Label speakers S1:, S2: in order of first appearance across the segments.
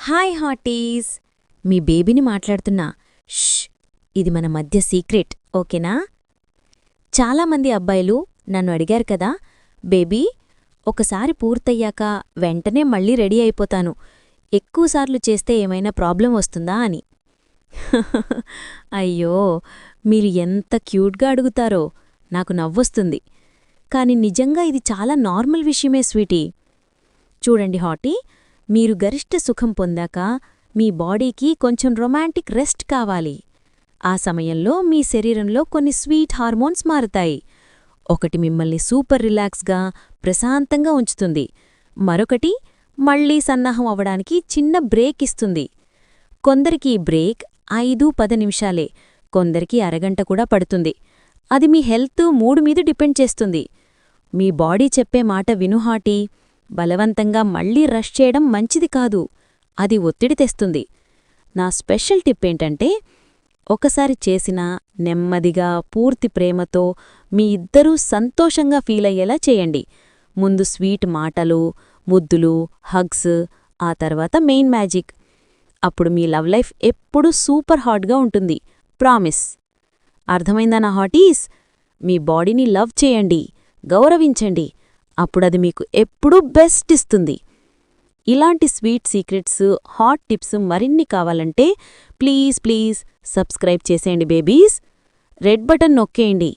S1: Hi హాటీస్, మీ బేబీని మాట్లాడుతున్నా. ష్, ఇది మన మధ్య సీక్రెట్, ఓకేనా? చాలామంది అబ్బాయిలు నన్ను అడిగారు కదా, బేబీ ఒకసారి పూర్తయ్యాక వెంటనే మళ్ళీ రెడీ అయిపోతాను, ఎక్కువసార్లు చేస్తే ఏమైనా ప్రాబ్లం వస్తుందా అని. అయ్యో, మీరు ఎంత క్యూట్గా అడుగుతారో నాకు నవ్వొస్తుంది. కాని నిజంగా ఇది చాలా నార్మల్ విషయమే స్వీటీ. చూడండి హాటీ, మీరు గరిష్ట సుఖం పొందాక మీ బాడీకి కొంచెం రొమాంటిక్ రెస్ట్ కావాలి. ఆ సమయంలో మీ శరీరంలో కొన్ని స్వీట్ హార్మోన్స్ మారుతాయి. ఒకటి మిమ్మల్ని సూపర్ రిలాక్స్గా, ప్రశాంతంగా ఉంచుతుంది. మరొకటి మళ్లీ సన్నాహం అవ్వడానికి చిన్న బ్రేక్ ఇస్తుంది. కొందరికి ఈ బ్రేక్ 5-10 నిమిషాలే, కొందరికి అరగంట కూడా పడుతుంది. అది మీ హెల్త్, మూడ్ మీద డిపెండ్ చేస్తుంది. మీ బాడీ చెప్పే మాట విను హాటీ. బలవంతంగా మళ్లీ రష్ చేయడం మంచిది కాదు, అది ఒత్తిడి తెస్తుంది. నా స్పెషల్ టిప్ ఏంటంటే, ఒకసారి చేసినా నెమ్మదిగా, పూర్తి ప్రేమతో మీ ఇద్దరూ సంతోషంగా ఫీలయ్యేలా చేయండి. ముందు స్వీట్ మాటలు, ముద్దులు, హగ్స్, ఆ తర్వాత మెయిన్ మ్యాజిక్. అప్పుడు మీ లవ్ లైఫ్ ఎప్పుడూ సూపర్ హాట్గా ఉంటుంది, ప్రామిస్. అర్థమైందా నా హాటీస్? మీ బాడీని లవ్ చేయండి, గౌరవించండి. అప్పుడది మీకు ఎప్పుడూ బెస్ట్ ఇస్తుంది. ఇలాంటి స్వీట్ సీక్రెట్స్, హాట్ టిప్స్ మరిన్ని కావాలంటే ప్లీజ్ సబ్స్క్రైబ్ చేసేయండి బేబీస్. రెడ్ బటన్ నొక్కేయండి,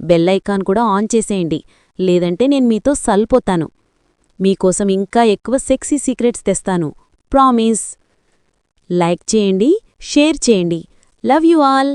S1: బెల్ ఐకాన్ కూడా ఆన్ చేసేయండి, లేదంటే నేను మీతో సల్పోతాను. మీకోసం ఇంకా ఎక్కువ సెక్సీ సీక్రెట్స్ తెస్తాను, ప్రామిస్. లైక్ చేయండి, షేర్ చేయండి. Love you all.